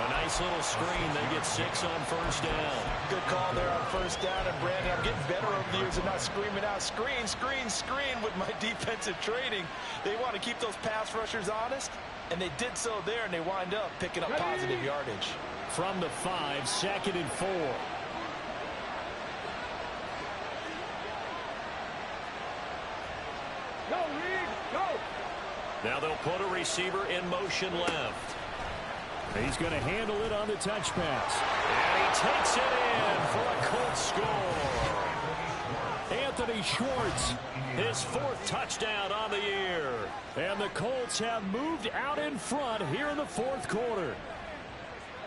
[SPEAKER 1] A nice little screen. They get 6 on 1st down.
[SPEAKER 2] Good call there on 1st down. And, Brandon, I'm getting better over the years of not screaming out, screen, screen, screen with my defensive training. They want to keep those pass rushers honest, and they did so there, and they wind up picking up positive yardage.
[SPEAKER 1] From the 5, 2nd and 4.
[SPEAKER 6] Go, Reed, go!
[SPEAKER 1] Now they'll put a receiver in motion left. He's going to handle it on the touch pass. And he takes it in for a Colts score. Anthony Schwartz, his 4th touchdown on the year. And the Colts have moved out in front here in the 4th quarter.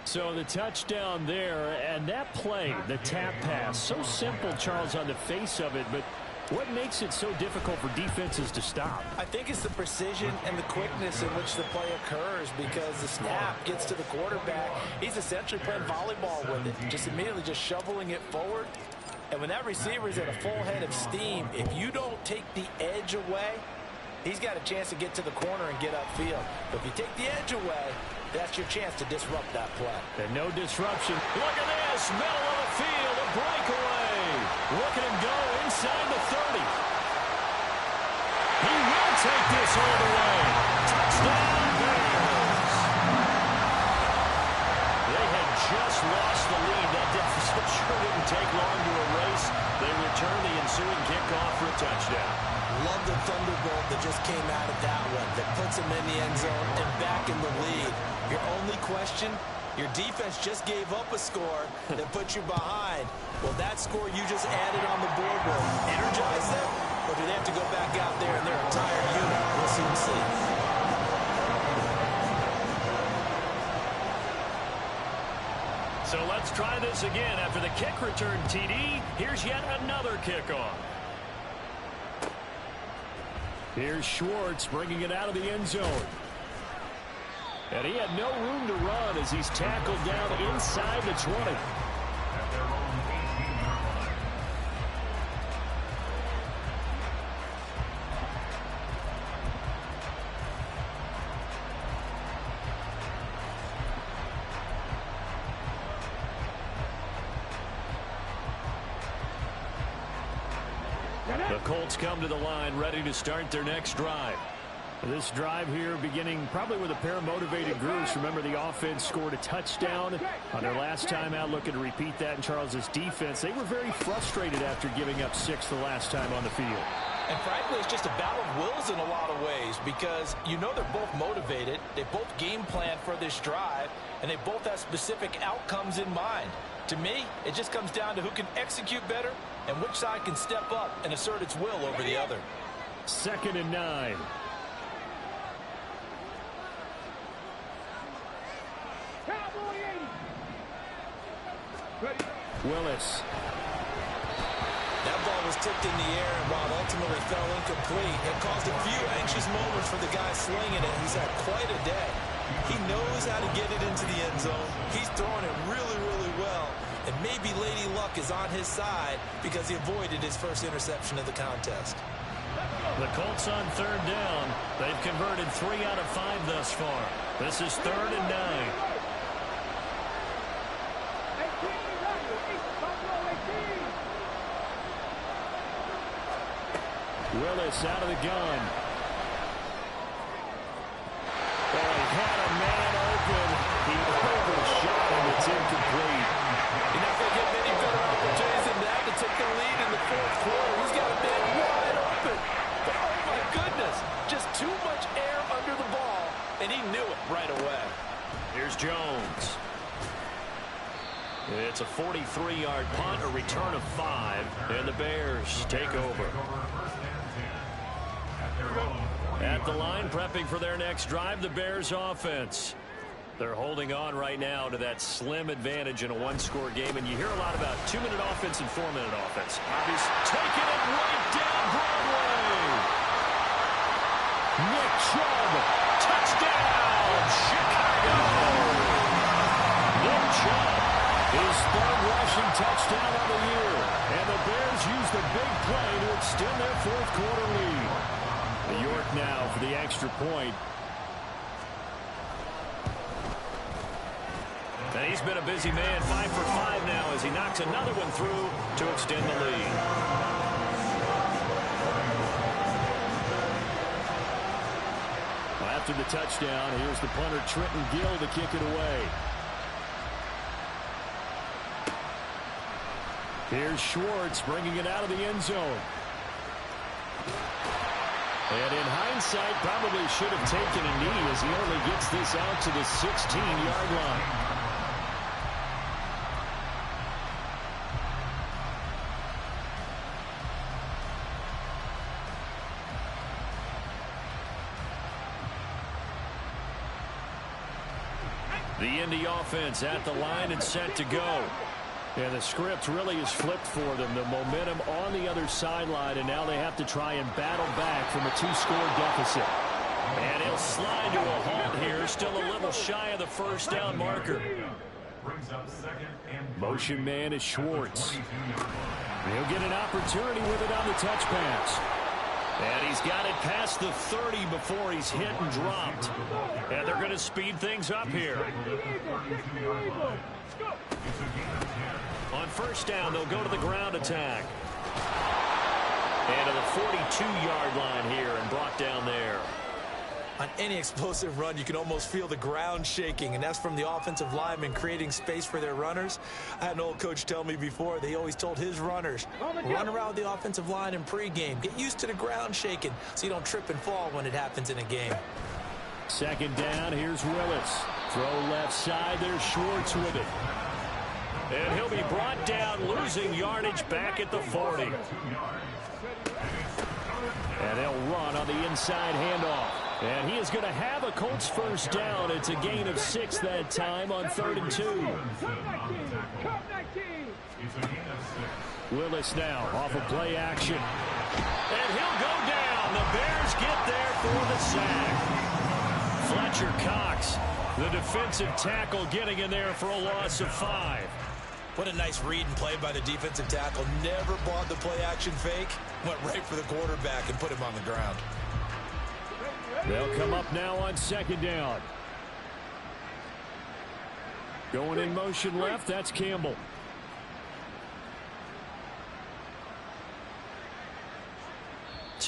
[SPEAKER 1] So the touchdown there, and that play, the tap pass, so simple, Charles, on the face of it, but what makes it so difficult for defenses to stop?
[SPEAKER 2] I think it's the precision and the quickness in which the play occurs, because the snap gets to the quarterback. He's essentially playing volleyball with it, just immediately just shoveling it forward. And when that receiver is at a full head of steam, if you don't take the edge away, he's got a chance to get to the corner and get upfield. But if you take the edge away, that's your chance to disrupt that play.
[SPEAKER 1] And no disruption. Look at this, middle of the field, a breakaway. Look at him go inside the 30. He will take this all the way. Touchdown, Bears. They had just lost the lead. That deficit sure didn't take long to erase. They return the ensuing kickoff for a touchdown.
[SPEAKER 2] Love the thunderbolt that just came out of that one, that puts him in the end zone and back in the lead. Your only question, your defense just gave up a score that put you behind. Well, that score you just added on the board will energize them, or do they have to go back out there and their entire unit? We'll soon see.
[SPEAKER 1] So let's try this again. After the kick return TD, here's yet another kickoff. Here's Schwartz bringing it out of the end zone. And he had no room to run as he's tackled down inside the 20. The Colts come to the line ready to start their next drive. This drive here beginning probably with a pair of motivated groups. Remember, the offense scored a touchdown on their last time out, looking to repeat that in Charles' defense. They were very frustrated after giving up 6 the last time on the field.
[SPEAKER 2] And frankly, it's just a battle of wills in a lot of ways because you know they're both motivated. They both game plan for this drive, and they both have specific outcomes in mind. To me, it just comes down to who can execute better and which side can step up and assert its will over the other.
[SPEAKER 1] 2nd and 9. Willis.
[SPEAKER 2] That ball was tipped in the air, and while ultimately fell incomplete, it caused a few anxious moments for the guy slinging it. He's had quite a day. He knows how to get it into the end zone. He's throwing it really, really well. And maybe Lady Luck is on his side because he avoided his first interception of the contest.
[SPEAKER 1] The Colts on 3rd down. They've converted 3 out of 5 thus far. This is 3rd and 9. Willis out of the gun. Oh, he had a man open. He overshot him. It's incomplete.
[SPEAKER 2] You're not going to get many better opportunities than that to take the lead in the 4th quarter. He's got a man wide open. But oh my goodness, just too much air under the ball, and he knew it right away.
[SPEAKER 1] Here's Jones. It's a 43-yard punt, a return of 5, and the Bears take over. At the line, prepping for their next drive, the Bears offense. They're holding on right now to that slim advantage in a 1-score game, and you hear a lot about 2-minute offense and 4-minute offense. He's taking it right down Broadway. Nick Chubb, touchdown, Chicago. Nick Chubb, his 3rd rushing touchdown of the year, and the Bears use the big play to extend their 4th quarter lead. York now for the extra point. And he's been a busy man, 5 for 5 now as he knocks another one through to extend the lead. Well, after the touchdown, here's the punter Trenton Gill to kick it away. Here's Schwartz bringing it out of the end zone. And in hindsight, probably should have taken a knee as he only gets this out to the 16-yard line. The Indy offense at the line and set to go. And the script really is flipped for them. The momentum on the other sideline, and now they have to try and battle back from a 2-score deficit. And he'll slide to a halt here, still a little shy of the 1st down marker. Motion man is Schwartz. He'll get an opportunity with it on the touch pass. And he's got it past the 30 before he's hit and dropped. And they're going to speed things up here. On 1st down, they'll go to the ground attack. And to the 42-yard line here and brought down there.
[SPEAKER 2] On any explosive run, you can almost feel the ground shaking, and that's from the offensive linemen creating space for their runners. I had an old coach tell me before, they always told his runners, run around the offensive line in pregame. Get used to the ground shaking so you don't trip and fall when it happens in a game.
[SPEAKER 1] 2nd down, here's Willis. Throw left side, there's Schwartz with it. And he'll be brought down, losing yardage back at the 40. And they'll run on the inside handoff. And he is going to have a Colts 1st down. It's a gain of 6 that time on 3rd and 2. Willis now off of play action. And he'll go down. The Bears get there for the sack. Fletcher Cox, the defensive tackle, getting in there for a loss of 5.
[SPEAKER 2] What a nice read and play by the defensive tackle. Never bought the play action fake. Went right for the quarterback and put him on the ground.
[SPEAKER 1] They'll come up now on 2nd down. Going in motion left, that's Campbell.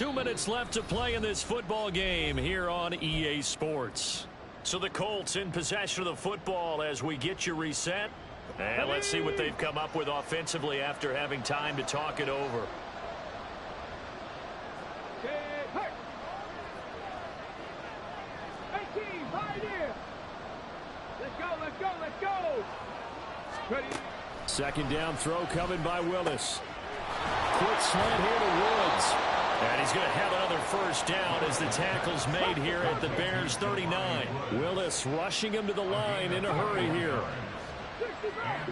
[SPEAKER 1] 2 minutes left to play in this football game here on EA Sports. So the Colts in possession of the football as we get you reset. And let's see what they've come up with offensively after having time to talk it over.
[SPEAKER 6] Hey. 18, right here. Let's go. Ready.
[SPEAKER 1] Second down throw coming by Willis. Quick slant here to Woods. And he's going to have another first down as the tackle's made here at the Bears 39. Willis rushing him to the line in a hurry here.
[SPEAKER 6] 65.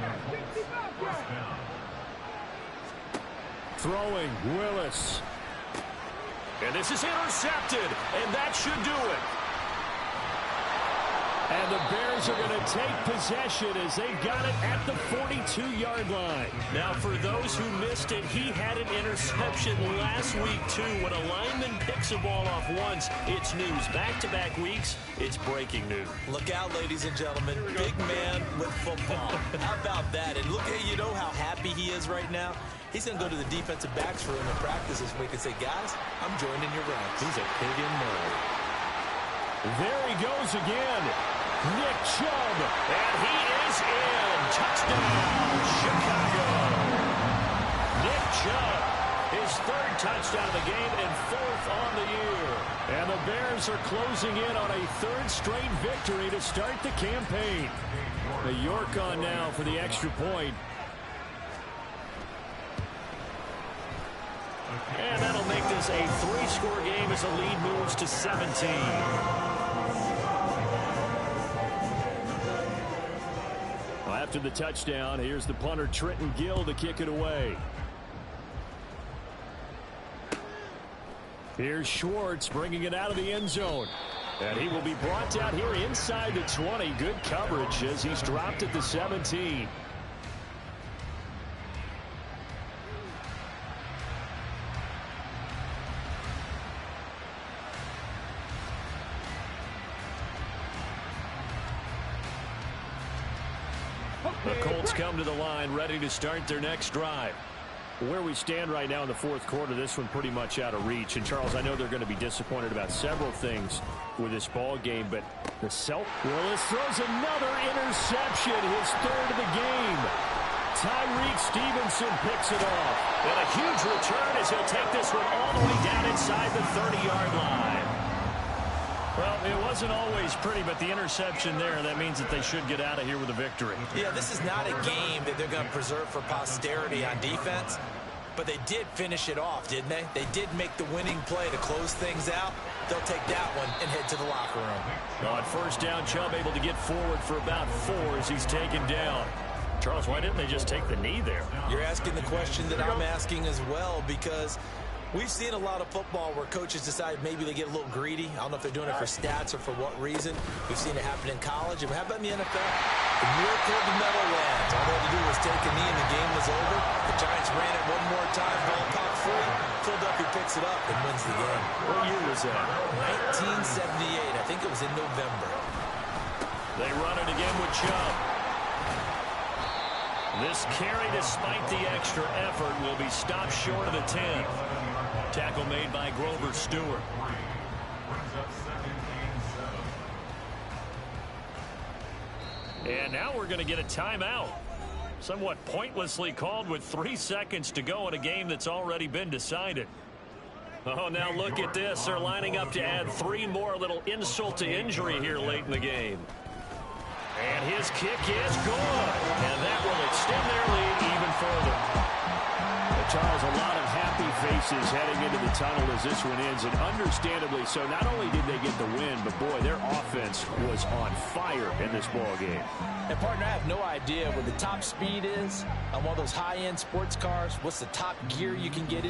[SPEAKER 1] Throwing Willis. And this is intercepted, and that should do it. And the Bears are going to take possession as they got it at the 42-yard line. Now, for those who missed it, he had an interception last week, too. When a lineman picks a ball off once, it's news. Back-to-back weeks, it's breaking news.
[SPEAKER 2] Look out, ladies and gentlemen. Big man with football. How about that? And look at, you know how happy he is right now? He's going to go to the defensive backs room in practice this week and say, guys, I'm joining your ranks. He's a pig in mode.
[SPEAKER 1] There he goes again. Nick Chubb. And he is in. Touchdown, Chicago. Nick Chubb, his third touchdown of the game and fourth on the year. And the Bears are closing in on a third straight victory to start the campaign. The York on now for the extra point. And that'll make this a 3-score game as the lead moves to 17. After the touchdown, here's the punter Trenton Gill to kick it away. Here's Schwartz bringing it out of the end zone. And he will be brought down here inside the 20. Good coverage as he's dropped at the 17. The Colts come to the line ready to start their next drive. Where we stand right now in the fourth quarter, this one pretty much out of reach. And, Charles, I know they're going to be disappointed about several things with this ball game, but the Willis throws another interception, his third of the game. Tyreek Stevenson picks it off. And a huge return as he'll take this one all the way down inside the 30-yard line. Well, it wasn't always pretty, but the interception there, that means that they should get out of here with a victory.
[SPEAKER 2] Yeah, this is not a game that they're going to preserve for posterity on defense, but they did finish it off, didn't they? They did make the winning play to close things out. They'll take that one and head to the locker room.
[SPEAKER 1] Well, on first down, Chubb able to get forward for about 4 as he's taken down. Charles, why didn't they just take the knee there?
[SPEAKER 2] You're asking the question that I'm asking as well, because we've seen a lot of football where coaches decide maybe they get a little greedy. I don't know if they're doing it for stats or for what reason. We've seen it happen in college. And how about in the NFL? The miracle of the Meadowlands. All they had to do was take a knee and the game was over. The Giants ran it one more time. Ball caught free. Philadelphia picks it up and wins the game.
[SPEAKER 1] What year was that?
[SPEAKER 2] 1978. I think it was in November.
[SPEAKER 1] They run it again with Chubb. This carry, despite the extra effort, will be stopped short of the 10. Tackle made by Grover Stewart. And now we're going to get a timeout. Somewhat pointlessly called with 3 seconds to go in a game that's already been decided. Oh, now look at this. They're lining up to add 3 more, little insult to injury here late in the game. And his kick is good. And that will extend their lead even further. Charles, a lot of happy faces heading into the tunnel as this one ends, and understandably so. Not only did they get the win, but boy, their offense was on fire in this ball game.
[SPEAKER 2] And partner, I have no idea what the top speed is on one of those high-end sports cars. What's the top gear you can get in?